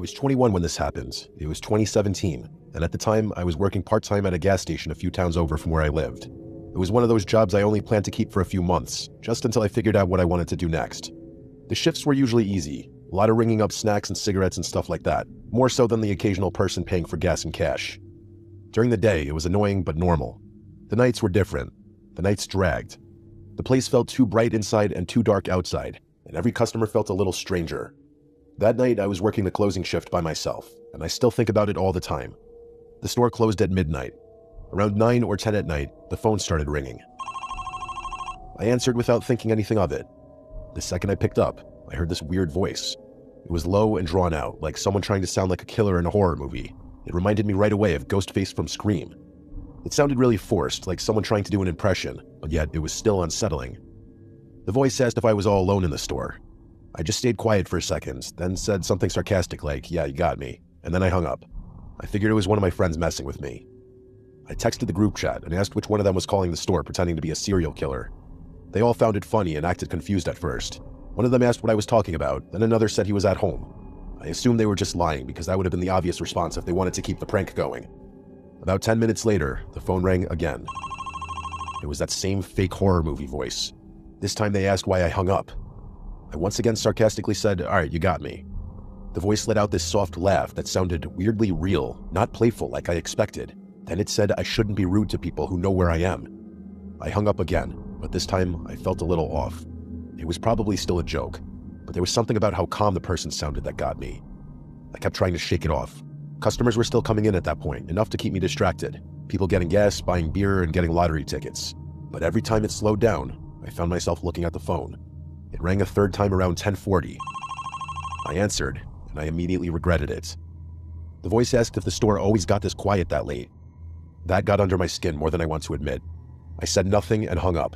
was 21 when this happened. It was 2017, and at the time, I was working part-time at a gas station a few towns over from where I lived. It was one of those jobs I only planned to keep for a few months, just until I figured out what I wanted to do next. The shifts were usually easy, a lot of ringing up snacks and cigarettes and stuff like that, more so than the occasional person paying for gas and cash. During the day, it was annoying but normal. The nights were different. The nights dragged. The place felt too bright inside and too dark outside, and every customer felt a little stranger. That night, I was working the closing shift by myself, and I still think about it all the time. The store closed at midnight. Around 9 or 10 at night, the phone started ringing. I answered without thinking anything of it. The second I picked up, I heard this weird voice. It was low and drawn out, like someone trying to sound like a killer in a horror movie. It reminded me right away of Ghostface from Scream. It sounded really forced, like someone trying to do an impression, but yet it was still unsettling. The voice asked if I was all alone in the store. I just stayed quiet for a second, then said something sarcastic like, "Yeah, you got me," and then I hung up. I figured it was one of my friends messing with me. I texted the group chat and asked which one of them was calling the store pretending to be a serial killer. They all found it funny and acted confused at first. One of them asked what I was talking about, then another said he was at home. I assumed they were just lying because that would have been the obvious response if they wanted to keep the prank going. About 10 minutes later, the phone rang again. It was that same fake horror movie voice. This time they asked why I hung up. I once again sarcastically said, "All right, you got me." The voice let out this soft laugh that sounded weirdly real, not playful like I expected. Then it said I shouldn't be rude to people who know where I am. I hung up again, but this time I felt a little off. It was probably still a joke, but there was something about how calm the person sounded that got me. I kept trying to shake it off. Customers were still coming in at that point, enough to keep me distracted. People getting gas, buying beer, and getting lottery tickets. But every time it slowed down, I found myself looking at the phone. It rang a third time around 10:40. I answered, and I immediately regretted it. The voice asked if the store always got this quiet that late. That got under my skin more than I want to admit. I said nothing and hung up.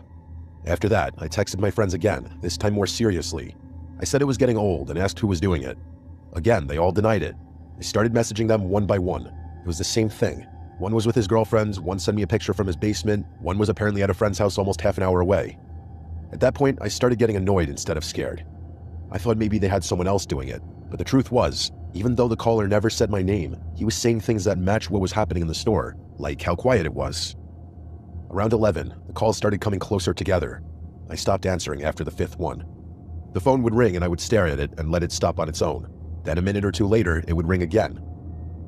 After that, I texted my friends again, this time more seriously. I said it was getting old and asked who was doing it. Again, they all denied it. I started messaging them one by one. It was the same thing. One was with his girlfriends, one sent me a picture from his basement, one was apparently at a friend's house almost half an hour away. At that point, I started getting annoyed instead of scared. I thought maybe they had someone else doing it, but the truth was, even though the caller never said my name, he was saying things that matched what was happening in the store, like how quiet it was. Around 11, the calls started coming closer together. I stopped answering after the fifth one. The phone would ring and I would stare at it and let it stop on its own. Then a minute or two later, it would ring again.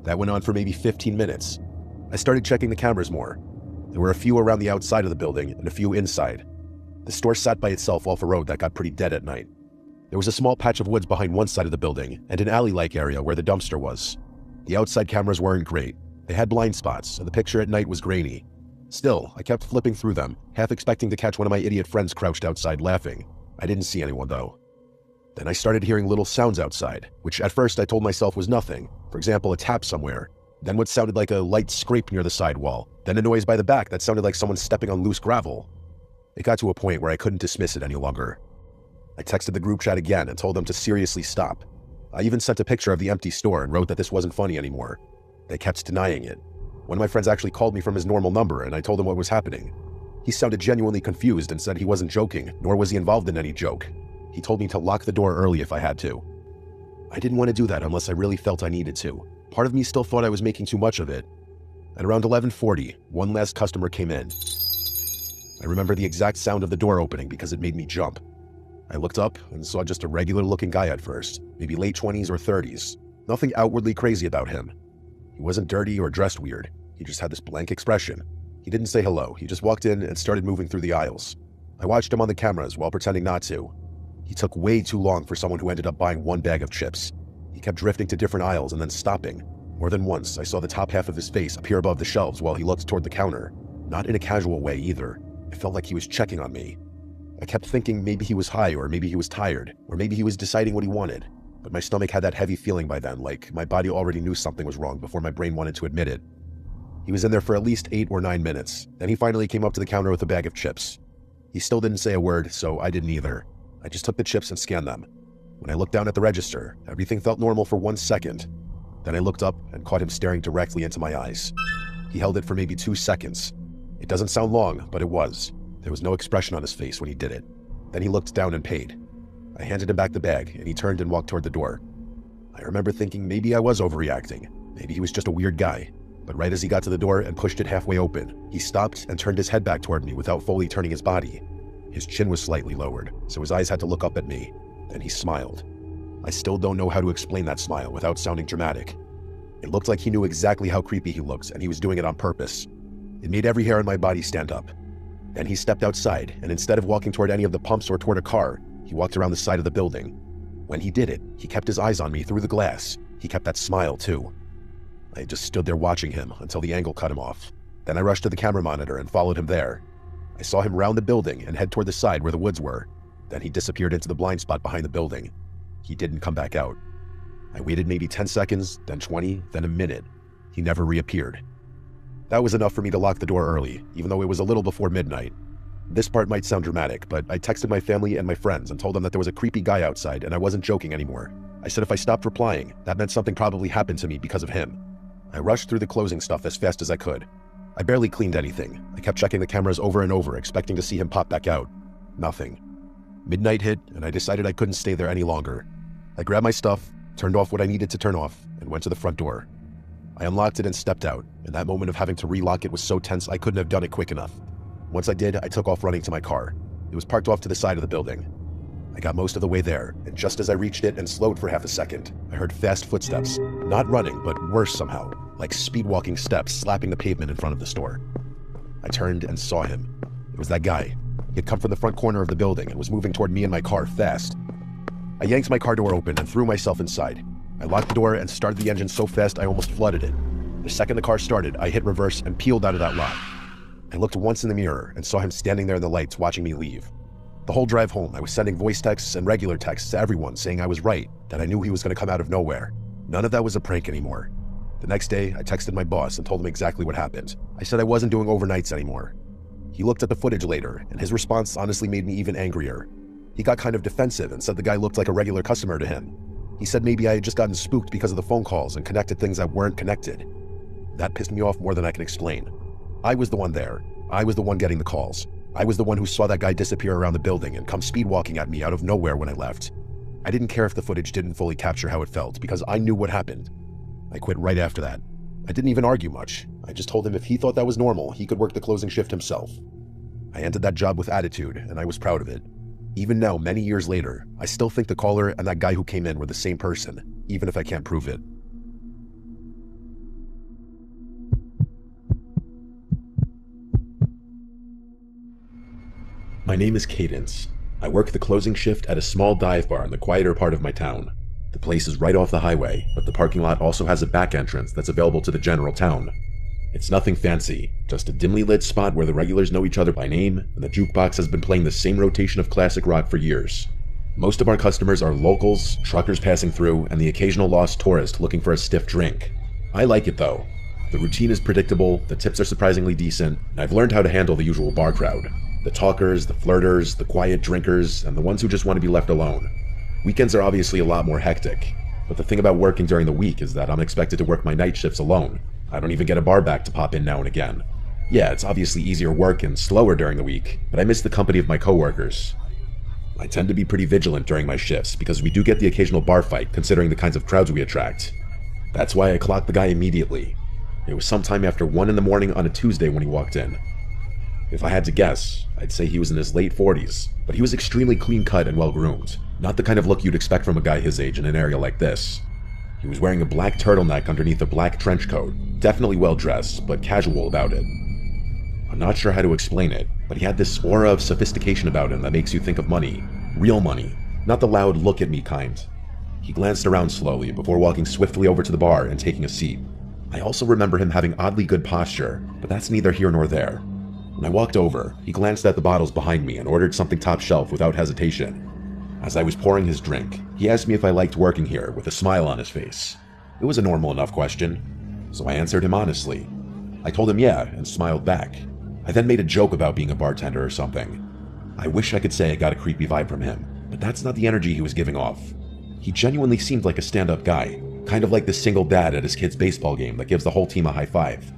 That went on for maybe 15 minutes. I started checking the cameras more. There were a few around the outside of the building and a few inside. The store sat by itself off a road that got pretty dead at night. There was a small patch of woods behind one side of the building and an alley-like area where the dumpster was. The outside cameras weren't great. They had blind spots, and the picture at night was grainy. Still, I kept flipping through them, half expecting to catch one of my idiot friends crouched outside laughing. I didn't see anyone, though. Then I started hearing little sounds outside, which at first I told myself was nothing. For example, a tap somewhere. Then what sounded like a light scrape near the sidewall. Then a noise by the back that sounded like someone stepping on loose gravel. It got to a point where I couldn't dismiss it any longer. I texted the group chat again and told them to seriously stop. I even sent a picture of the empty store and wrote that this wasn't funny anymore. They kept denying it. One of my friends actually called me from his normal number and I told him what was happening. He sounded genuinely confused and said he wasn't joking, nor was he involved in any joke. He told me to lock the door early if I had to. I didn't want to do that unless I really felt I needed to. Part of me still thought I was making too much of it. At around 11:40, one last customer came in. I remember the exact sound of the door opening because it made me jump. I looked up and saw just a regular-looking guy at first, maybe late 20s or 30s. Nothing outwardly crazy about him. He wasn't dirty or dressed weird. He just had this blank expression. He didn't say hello. He just walked in and started moving through the aisles. I watched him on the cameras while pretending not to. He took way too long for someone who ended up buying one bag of chips. He kept drifting to different aisles and then stopping. More than once, I saw the top half of his face appear above the shelves while he looked toward the counter. Not in a casual way either. It felt like he was checking on me. I kept thinking maybe he was high, or maybe he was tired, or maybe he was deciding what he wanted. But my stomach had that heavy feeling by then, like my body already knew something was wrong before my brain wanted to admit it. He was in there for at least 8 or 9 minutes. Then he finally came up to the counter with a bag of chips. He still didn't say a word, so I didn't either. I just took the chips and scanned them. When I looked down at the register, everything felt normal for 1 second. Then I looked up and caught him staring directly into my eyes. He held it for maybe 2 seconds. It doesn't sound long, but it was. There was no expression on his face when he did it. Then he looked down and paid. I handed him back the bag, and he turned and walked toward the door. I remember thinking maybe I was overreacting. Maybe he was just a weird guy. But right as he got to the door and pushed it halfway open, he stopped and turned his head back toward me without fully turning his body. His chin was slightly lowered, so his eyes had to look up at me. Then he smiled. I still don't know how to explain that smile without sounding dramatic. It looked like he knew exactly how creepy he looked, and he was doing it on purpose. It made every hair on my body stand up. Then he stepped outside, and instead of walking toward any of the pumps or toward a car, he walked around the side of the building. When he did it, he kept his eyes on me through the glass. He kept that smile too. I just stood there watching him until the angle cut him off. Then I rushed to the camera monitor and followed him there. I saw him round the building and head toward the side where the woods were. Then he disappeared into the blind spot behind the building. He didn't come back out. I waited maybe 10 seconds, then 20, then a minute. He never reappeared. That was enough for me to lock the door early, even though it was a little before midnight. This part might sound dramatic, but I texted my family and my friends and told them that there was a creepy guy outside and I wasn't joking anymore. I said if I stopped replying, that meant something probably happened to me because of him. I rushed through the closing stuff as fast as I could. I barely cleaned anything. I kept checking the cameras over and over, expecting to see him pop back out. Nothing. Midnight hit, and I decided I couldn't stay there any longer. I grabbed my stuff, turned off what I needed to turn off, and went to the front door. I unlocked it and stepped out, and that moment of having to relock it was so tense I couldn't have done it quick enough. Once I did, I took off running to my car. It was parked off to the side of the building. I got most of the way there, and just as I reached it and slowed for half a second, I heard fast footsteps. Not running, but worse somehow, like speed-walking steps slapping the pavement in front of the store. I turned and saw him. It was that guy. He had come from the front corner of the building and was moving toward me and my car fast. I yanked my car door open and threw myself inside. I locked the door and started the engine so fast I almost flooded it. The second the car started, I hit reverse and peeled out of that lot. I looked once in the mirror and saw him standing there in the lights watching me leave. The whole drive home, I was sending voice texts and regular texts to everyone saying I was right, that I knew he was going to come out of nowhere. None of that was a prank anymore. The next day, I texted my boss and told him exactly what happened. I said I wasn't doing overnights anymore. He looked at the footage later, and his response honestly made me even angrier. He got kind of defensive and said the guy looked like a regular customer to him. He said maybe I had just gotten spooked because of the phone calls and connected things that weren't connected. That pissed me off more than I can explain. I was the one there. I was the one getting the calls. I was the one who saw that guy disappear around the building and come speed walking at me out of nowhere when I left. I didn't care if the footage didn't fully capture how it felt because I knew what happened. I quit right after that. I didn't even argue much. I just told him if he thought that was normal, he could work the closing shift himself. I ended that job with attitude, and I was proud of it. Even now, many years later, I still think the caller and that guy who came in were the same person, even if I can't prove it. My name is Cadence. I work the closing shift at a small dive bar in the quieter part of my town. The place is right off the highway, but the parking lot also has a back entrance that's available to the general town. It's nothing fancy, just a dimly lit spot where the regulars know each other by name, and the jukebox has been playing the same rotation of classic rock for years. Most of our customers are locals, truckers passing through, and the occasional lost tourist looking for a stiff drink. I like it though. The routine is predictable, the tips are surprisingly decent, and I've learned how to handle the usual bar crowd. The talkers, the flirters, the quiet drinkers, and the ones who just want to be left alone. Weekends are obviously a lot more hectic, but the thing about working during the week is that I'm expected to work my night shifts alone. I don't even get a bar back to pop in now and again. Yeah, it's obviously easier work and slower during the week, but I miss the company of my coworkers. I tend to be pretty vigilant during my shifts because we do get the occasional bar fight considering the kinds of crowds we attract. That's why I clocked the guy immediately. It was sometime after 1 in the morning on a Tuesday when he walked in. If I had to guess, I'd say he was in his late 40s, but he was extremely clean-cut and well-groomed. Not the kind of look you'd expect from a guy his age in an area like this. He was wearing a black turtleneck underneath a black trench coat, definitely well-dressed, but casual about it. I'm not sure how to explain it, but he had this aura of sophistication about him that makes you think of money. Real money, not the loud look-at-me kind. He glanced around slowly before walking swiftly over to the bar and taking a seat. I also remember him having oddly good posture, but that's neither here nor there. When I walked over, he glanced at the bottles behind me and ordered something top shelf without hesitation. As I was pouring his drink, he asked me if I liked working here with a smile on his face. It was a normal enough question, so I answered him honestly. I told him yeah and smiled back. I then made a joke about being a bartender or something. I wish I could say I got a creepy vibe from him, but that's not the energy he was giving off. He genuinely seemed like a stand-up guy, kind of like the single dad at his kid's baseball game that gives the whole team a high five.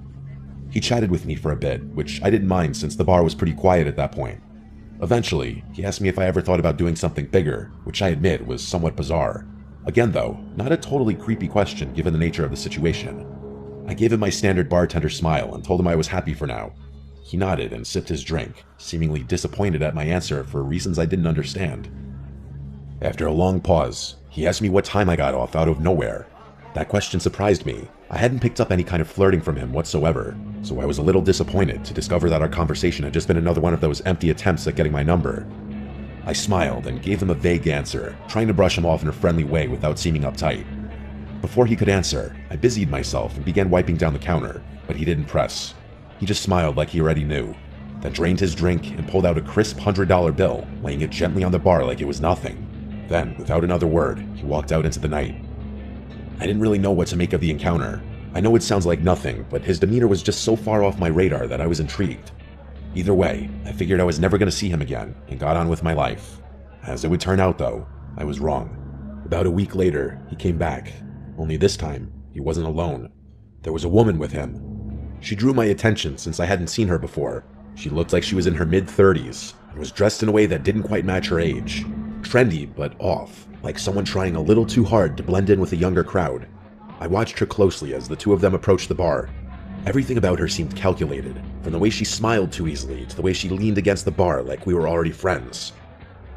He chatted with me for a bit, which I didn't mind since the bar was pretty quiet at that point. Eventually, he asked me if I ever thought about doing something bigger, which I admit was somewhat bizarre. Again though, not a totally creepy question given the nature of the situation. I gave him my standard bartender smile and told him I was happy for now. He nodded and sipped his drink, seemingly disappointed at my answer for reasons I didn't understand. After a long pause, he asked me what time I got off out of nowhere. That question surprised me. I hadn't picked up any kind of flirting from him whatsoever, so I was a little disappointed to discover that our conversation had just been another one of those empty attempts at getting my number. I smiled and gave him a vague answer, trying to brush him off in a friendly way without seeming uptight. Before he could answer, I busied myself and began wiping down the counter, but he didn't press. He just smiled like he already knew, then drained his drink and pulled out a crisp $100 bill, laying it gently on the bar like it was nothing. Then, without another word, he walked out into the night. I didn't really know what to make of the encounter. I know it sounds like nothing, but his demeanor was just so far off my radar that I was intrigued. Either way, I figured I was never going to see him again and got on with my life. As it would turn out though, I was wrong. About a week later, he came back. Only this time, he wasn't alone. There was a woman with him. She drew my attention since I hadn't seen her before. She looked like she was in her mid-30s and was dressed in a way that didn't quite match her age. Trendy, but off, like someone trying a little too hard to blend in with a younger crowd. I watched her closely as the two of them approached the bar. Everything about her seemed calculated, from the way she smiled too easily to the way she leaned against the bar like we were already friends.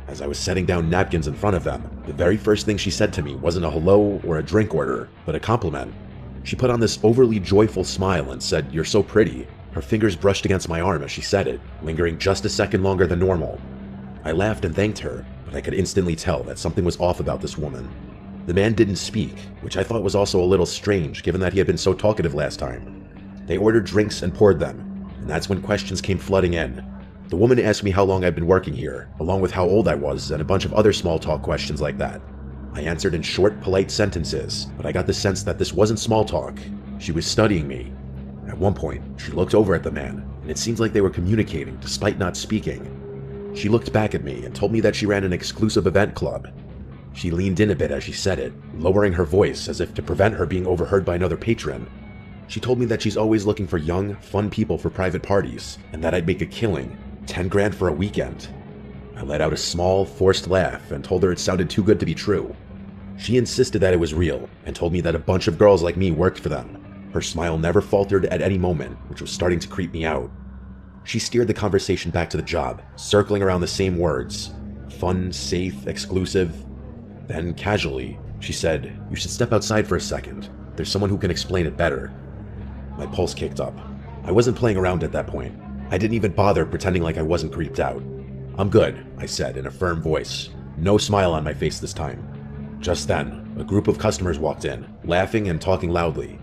As I was setting down napkins in front of them, the very first thing she said to me wasn't a hello or a drink order, but a compliment. She put on this overly joyful smile and said, "You're so pretty." Her fingers brushed against my arm as she said it, lingering just a second longer than normal. I laughed and thanked her, but I could instantly tell that something was off about this woman. The man didn't speak, which I thought was also a little strange given that he had been so talkative last time. They ordered drinks and poured them, and that's when questions came flooding in. The woman asked me how long I'd been working here, along with how old I was and a bunch of other small talk questions like that. I answered in short, polite sentences, but I got the sense that this wasn't small talk. She was studying me. At one point, she looked over at the man, and it seemed like they were communicating despite not speaking. She looked back at me and told me that she ran an exclusive event club. She leaned in a bit as she said it, lowering her voice as if to prevent her being overheard by another patron. She told me that she's always looking for young, fun people for private parties, and that I'd make a killing, 10 grand for a weekend. I let out a small, forced laugh and told her it sounded too good to be true. She insisted that it was real, and told me that a bunch of girls like me worked for them. Her smile never faltered at any moment, which was starting to creep me out. She steered the conversation back to the job, circling around the same words. Fun, safe, exclusive. Then, casually, she said, "You should step outside for a second. There's someone who can explain it better." My pulse kicked up. I wasn't playing around at that point. I didn't even bother pretending like I wasn't creeped out. "I'm good," I said in a firm voice. No smile on my face this time. Just then, a group of customers walked in, laughing and talking loudly.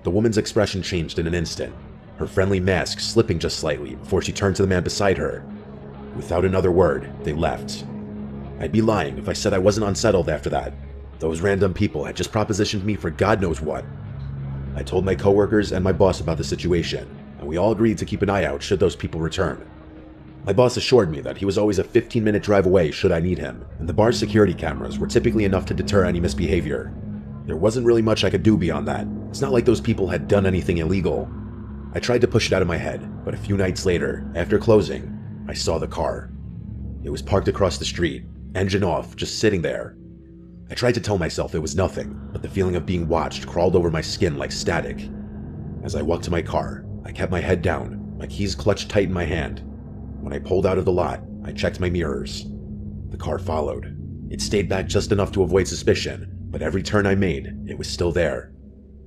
The woman's expression changed in an instant, her friendly mask slipping just slightly before she turned to the man beside her. Without another word, they left. I'd be lying if I said I wasn't unsettled after that. Those random people had just propositioned me for God knows what. I told my coworkers and my boss about the situation, and we all agreed to keep an eye out should those people return. My boss assured me that he was always a 15-minute drive away should I need him, and the bar's security cameras were typically enough to deter any misbehavior. There wasn't really much I could do beyond that. It's not like those people had done anything illegal. I tried to push it out of my head, but a few nights later, after closing, I saw the car. It was parked across the street, engine off, just sitting there. I tried to tell myself it was nothing, but the feeling of being watched crawled over my skin like static. As I walked to my car, I kept my head down, my keys clutched tight in my hand. When I pulled out of the lot, I checked my mirrors. The car followed. It stayed back just enough to avoid suspicion, but every turn I made, it was still there.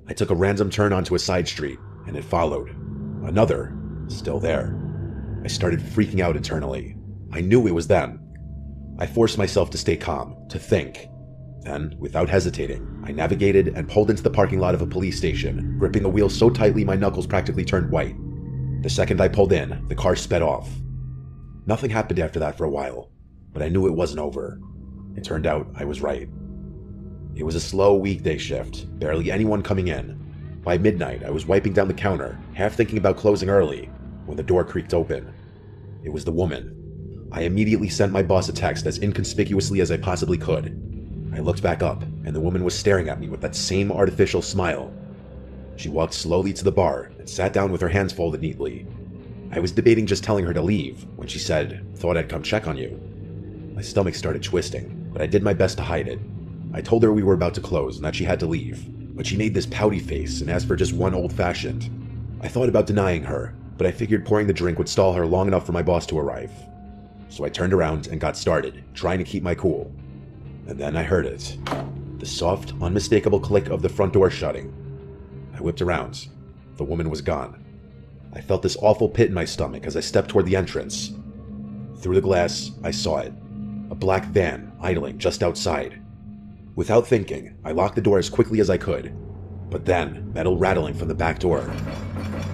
I took a random turn onto a side street, and it followed. Another, still there. I started freaking out internally. I knew it was them. I forced myself to stay calm, to think. Then, without hesitating, I navigated and pulled into the parking lot of a police station, gripping the wheel so tightly my knuckles practically turned white. The second I pulled in, the car sped off. Nothing happened after that for a while, but I knew it wasn't over. It turned out I was right. It was a slow weekday shift, barely anyone coming in. By midnight, I was wiping down the counter, half thinking about closing early, when the door creaked open. It was the woman. I immediately sent my boss a text as inconspicuously as I possibly could. I looked back up, and the woman was staring at me with that same artificial smile. She walked slowly to the bar and sat down with her hands folded neatly. I was debating just telling her to leave when she said, "Thought I'd come check on you." My stomach started twisting, but I did my best to hide it. I told her we were about to close and that she had to leave, but she made this pouty face and asked for just one old-fashioned. I thought about denying her, but I figured pouring the drink would stall her long enough for my boss to arrive. So I turned around and got started, trying to keep my cool. And then I heard it. The soft, unmistakable click of the front door shutting. I whipped around. The woman was gone. I felt this awful pit in my stomach as I stepped toward the entrance. Through the glass, I saw it. A black van idling just outside. Without thinking, I locked the door as quickly as I could. But then, metal rattling from the back door.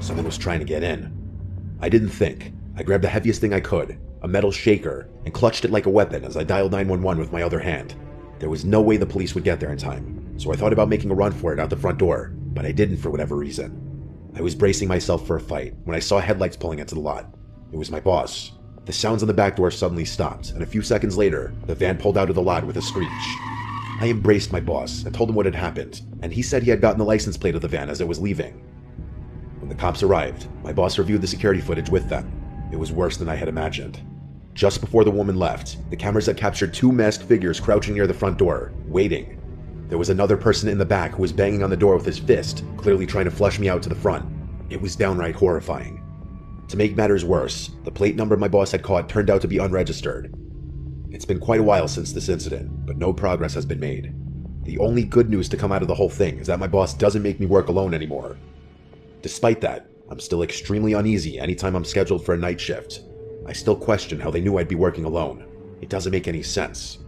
Someone was trying to get in. I didn't think. I grabbed the heaviest thing I could, a metal shaker, and clutched it like a weapon as I dialed 911 with my other hand. There was no way the police would get there in time, so I thought about making a run for it out the front door, but I didn't for whatever reason. I was bracing myself for a fight when I saw headlights pulling into the lot. It was my boss. The sounds on the back door suddenly stopped, and a few seconds later, the van pulled out of the lot with a screech. I embraced my boss and told him what had happened, and he said he had gotten the license plate of the van as it was leaving. When the cops arrived, my boss reviewed the security footage with them. It was worse than I had imagined. Just before the woman left, the cameras had captured two masked figures crouching near the front door, waiting. There was another person in the back who was banging on the door with his fist, clearly trying to flush me out to the front. It was downright horrifying. To make matters worse, the plate number my boss had caught turned out to be unregistered. It's been quite a while since this incident, but no progress has been made. The only good news to come out of the whole thing is that my boss doesn't make me work alone anymore. Despite that, I'm still extremely uneasy anytime I'm scheduled for a night shift. I still question how they knew I'd be working alone. It doesn't make any sense.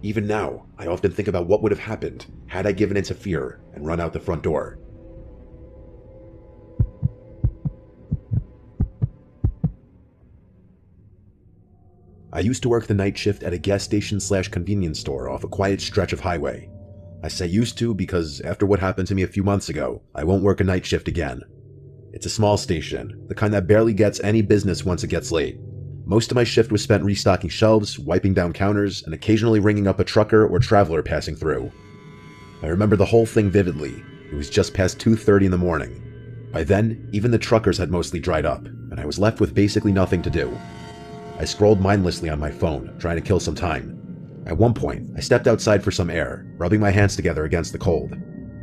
Even now, I often think about what would have happened had I given in to fear and run out the front door. I used to work the night shift at a gas station/convenience store off a quiet stretch of highway. I say used to because after what happened to me a few months ago, I won't work a night shift again. It's a small station, the kind that barely gets any business once it gets late. Most of my shift was spent restocking shelves, wiping down counters, and occasionally ringing up a trucker or traveler passing through. I remember the whole thing vividly. It was just past 2:30 in the morning. By then, even the truckers had mostly dried up, and I was left with basically nothing to do. I scrolled mindlessly on my phone, trying to kill some time. At one point, I stepped outside for some air, rubbing my hands together against the cold.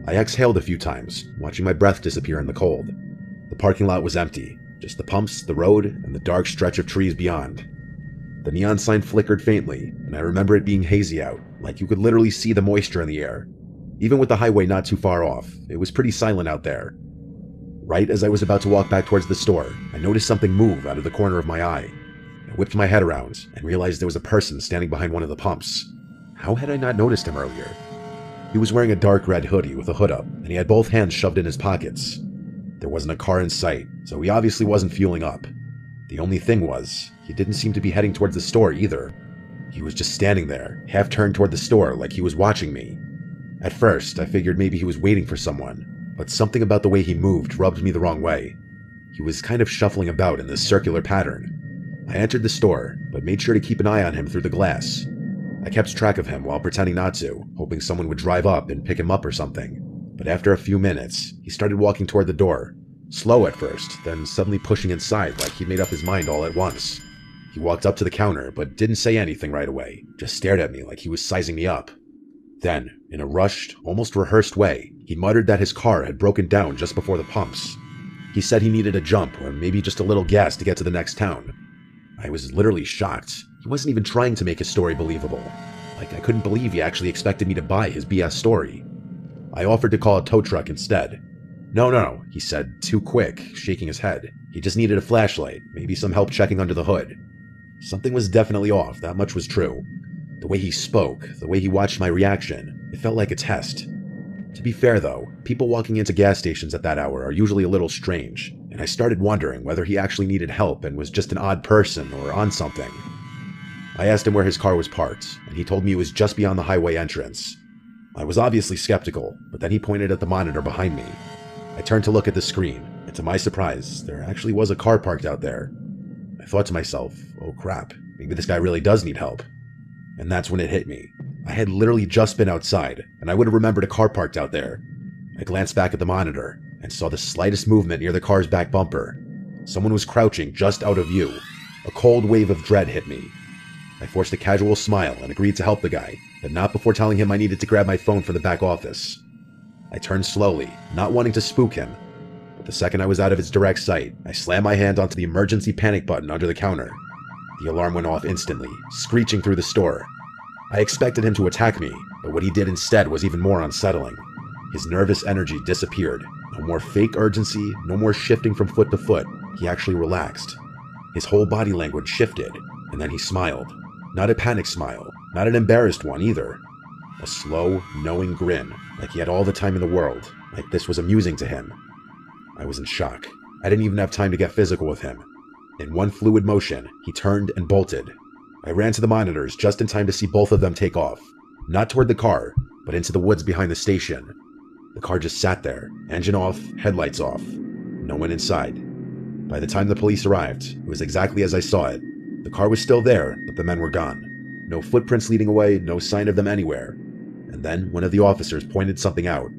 I exhaled a few times, watching my breath disappear in the cold. The parking lot was empty, just the pumps, the road, and the dark stretch of trees beyond. The neon sign flickered faintly, and I remember it being hazy out, like you could literally see the moisture in the air. Even with the highway not too far off, it was pretty silent out there. Right as I was about to walk back towards the store, I noticed something move out of the corner of my eye. I whipped my head around and realized there was a person standing behind one of the pumps. How had I not noticed him earlier? He was wearing a dark red hoodie with a hood up, and he had both hands shoved in his pockets. There wasn't a car in sight, so he obviously wasn't fueling up. The only thing was, he didn't seem to be heading toward the store either. He was just standing there, half turned toward the store like he was watching me. At first, I figured maybe he was waiting for someone, but something about the way he moved rubbed me the wrong way. He was kind of shuffling about in this circular pattern. I entered the store, but made sure to keep an eye on him through the glass. I kept track of him while pretending not to, hoping someone would drive up and pick him up or something. But after a few minutes, he started walking toward the door. Slow at first, then suddenly pushing inside like he'd made up his mind all at once. He walked up to the counter, but didn't say anything right away, just stared at me like he was sizing me up. Then, in a rushed, almost rehearsed way, he muttered that his car had broken down just before the pumps. He said he needed a jump or maybe just a little gas to get to the next town. I was literally shocked. He wasn't even trying to make his story believable. Like, I couldn't believe he actually expected me to buy his BS story. I offered to call a tow truck instead. No, he said, too quick, shaking his head. He just needed a flashlight, maybe some help checking under the hood. Something was definitely off, that much was true. The way he spoke, the way he watched my reaction, it felt like a test. To be fair though, people walking into gas stations at that hour are usually a little strange, and I started wondering whether he actually needed help and was just an odd person or on something. I asked him where his car was parked, and he told me it was just beyond the highway entrance. I was obviously skeptical, but then he pointed at the monitor behind me. I turned to look at the screen, and to my surprise, there actually was a car parked out there. I thought to myself, oh crap, maybe this guy really does need help. And that's when it hit me. I had literally just been outside, and I would have remembered a car parked out there. I glanced back at the monitor, and saw the slightest movement near the car's back bumper. Someone was crouching just out of view. A cold wave of dread hit me. I forced a casual smile and agreed to help the guy, but not before telling him I needed to grab my phone for the back office. I turned slowly, not wanting to spook him, but the second I was out of his direct sight, I slammed my hand onto the emergency panic button under the counter. The alarm went off instantly, screeching through the store. I expected him to attack me, but what he did instead was even more unsettling. His nervous energy disappeared. No more fake urgency, no more shifting from foot to foot. He actually relaxed. His whole body language shifted, and then he smiled. Not a panic smile, not an embarrassed one either. A slow, knowing grin, like he had all the time in the world, like this was amusing to him. I was in shock. I didn't even have time to get physical with him. In one fluid motion, he turned and bolted. I ran to the monitors just in time to see both of them take off. Not toward the car, but into the woods behind the station. The car just sat there, engine off, headlights off. No one inside. By the time the police arrived, it was exactly as I saw it. The car was still there, but the men were gone. No footprints leading away, no sign of them anywhere. And then one of the officers pointed something out.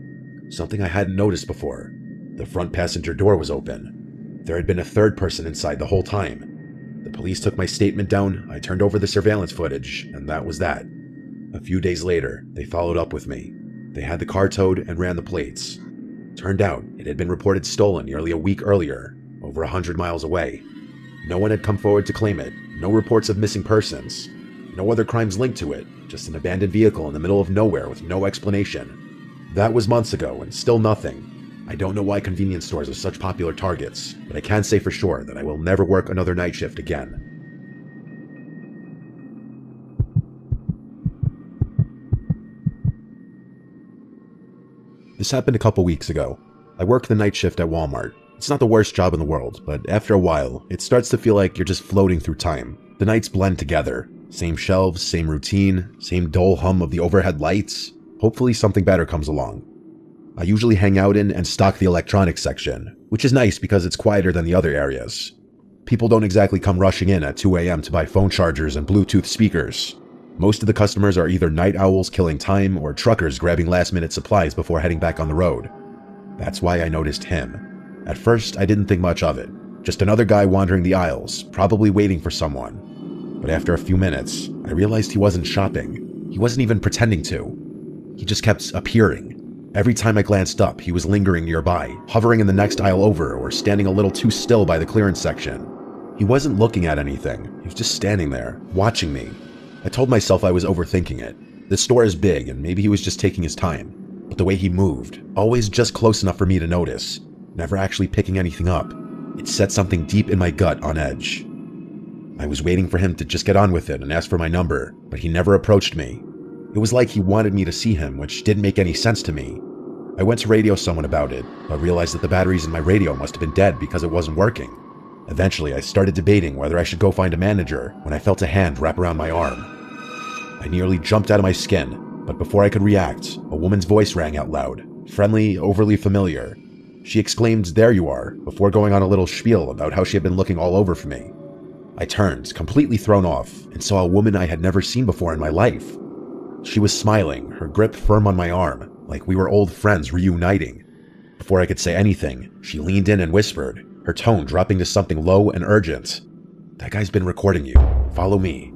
Something I hadn't noticed before. The front passenger door was open. There had been a third person inside the whole time. The police took my statement down, I turned over the surveillance footage, and that was that. A few days later, they followed up with me. They had the car towed and ran the plates. Turned out, it had been reported stolen nearly a week earlier, over 100 miles away. No one had come forward to claim it, no reports of missing persons, no other crimes linked to it, just an abandoned vehicle in the middle of nowhere with no explanation. That was months ago, and still nothing. I don't know why convenience stores are such popular targets, but I can say for sure that I will never work another night shift again. This happened a couple weeks ago. I worked the night shift at Walmart. It's not the worst job in the world, but after a while, it starts to feel like you're just floating through time. The nights blend together. Same shelves, same routine, same dull hum of the overhead lights. Hopefully something better comes along. I usually hang out in and stock the electronics section, which is nice because it's quieter than the other areas. People don't exactly come rushing in at 2 a.m. to buy phone chargers and Bluetooth speakers. Most of the customers are either night owls killing time or truckers grabbing last-minute supplies before heading back on the road. That's why I noticed him. At first, I didn't think much of it. Just another guy wandering the aisles, probably waiting for someone. But after a few minutes, I realized he wasn't shopping. He wasn't even pretending to. He just kept appearing. Every time I glanced up, he was lingering nearby, hovering in the next aisle over or standing a little too still by the clearance section. He wasn't looking at anything. He was just standing there, watching me. I told myself I was overthinking it. The store is big and maybe he was just taking his time. But the way he moved, always just close enough for me to notice, never actually picking anything up, it set something deep in my gut on edge. I was waiting for him to just get on with it and ask for my number, but he never approached me. It was like he wanted me to see him, which didn't make any sense to me. I went to radio someone about it, but realized that the batteries in my radio must have been dead because it wasn't working. Eventually, I started debating whether I should go find a manager when I felt a hand wrap around my arm. I nearly jumped out of my skin, but before I could react, a woman's voice rang out loud, friendly, overly familiar. She exclaimed, "There you are," before going on a little spiel about how she had been looking all over for me. I turned, completely thrown off, and saw a woman I had never seen before in my life. She was smiling, her grip firm on my arm, like we were old friends reuniting. Before I could say anything, she leaned in and whispered, her tone dropping to something low and urgent. "That guy's been recording you. Follow me."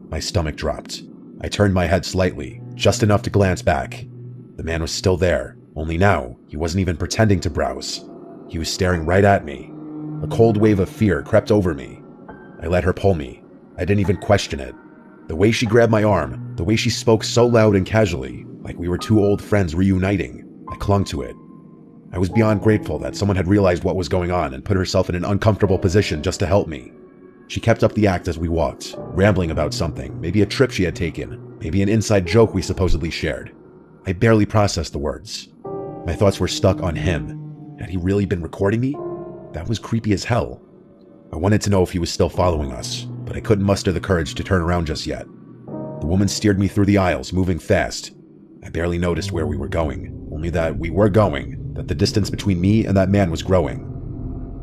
My stomach dropped. I turned my head slightly, just enough to glance back. The man was still there, only now, he wasn't even pretending to browse. He was staring right at me. A cold wave of fear crept over me. I let her pull me. I didn't even question it. The way she grabbed my arm, the way she spoke so loud and casually, like we were two old friends reuniting, I clung to it. I was beyond grateful that someone had realized what was going on and put herself in an uncomfortable position just to help me. She kept up the act as we walked, rambling about something, maybe a trip she had taken, maybe an inside joke we supposedly shared. I barely processed the words. My thoughts were stuck on him. Had he really been recording me? That was creepy as hell. I wanted to know if he was still following us, but I couldn't muster the courage to turn around just yet. The woman steered me through the aisles, moving fast. I barely noticed where we were going, only that we were going, that the distance between me and that man was growing.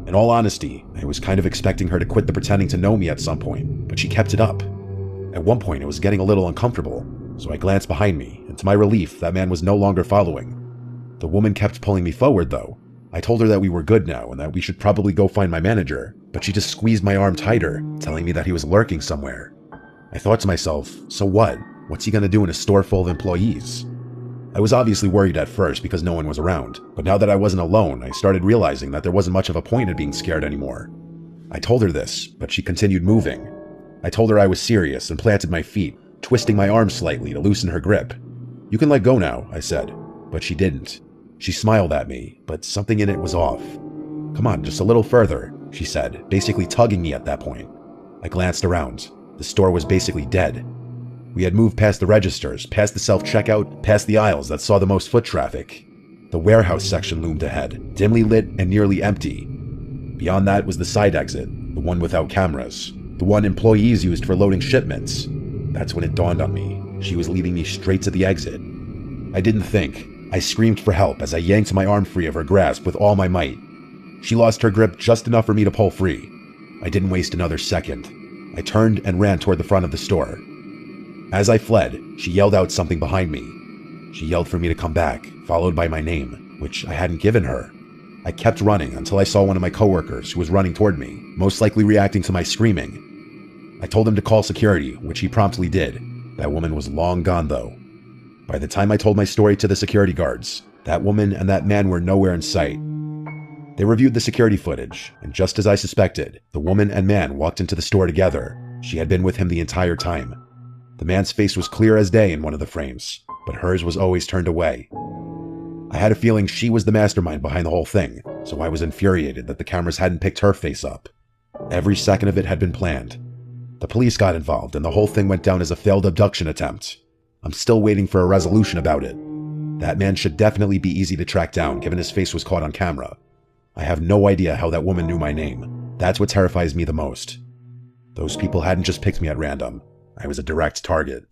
In all honesty, I was kind of expecting her to quit the pretending to know me at some point, but she kept it up. At one point, it was getting a little uncomfortable, so I glanced behind me, and to my relief, that man was no longer following. The woman kept pulling me forward, though. I told her that we were good now and that we should probably go find my manager, but she just squeezed my arm tighter, telling me that he was lurking somewhere. I thought to myself, so what? What's he gonna do in a store full of employees? I was obviously worried at first because no one was around, but now that I wasn't alone, I started realizing that there wasn't much of a point in being scared anymore. I told her this, but she continued moving. I told her I was serious and planted my feet, twisting my arms slightly to loosen her grip. "You can let go now," I said, but she didn't. She smiled at me, but something in it was off. "Come on, just a little further," she said, basically tugging me at that point. I glanced around. The store was basically dead. We had moved past the registers, past the self-checkout, past the aisles that saw the most foot traffic. The warehouse section loomed ahead, dimly lit and nearly empty. Beyond that was the side exit, the one without cameras, the one employees used for loading shipments. That's when it dawned on me. She was leading me straight to the exit. I didn't think. I screamed for help as I yanked my arm free of her grasp with all my might. She lost her grip just enough for me to pull free. I didn't waste another second. I turned and ran toward the front of the store. As I fled, she yelled out something behind me. She yelled for me to come back, followed by my name, which I hadn't given her. I kept running until I saw one of my coworkers who was running toward me, most likely reacting to my screaming. I told him to call security, which he promptly did. That woman was long gone, though. By the time I told my story to the security guards, that woman and that man were nowhere in sight. They reviewed the security footage, and just as I suspected, the woman and man walked into the store together. She had been with him the entire time. The man's face was clear as day in one of the frames, but hers was always turned away. I had a feeling she was the mastermind behind the whole thing, so I was infuriated that the cameras hadn't picked her face up. Every second of it had been planned. The police got involved, and the whole thing went down as a failed abduction attempt. I'm still waiting for a resolution about it. That man should definitely be easy to track down, given his face was caught on camera. I have no idea how that woman knew my name. That's what terrifies me the most. Those people hadn't just picked me at random. I was a direct target.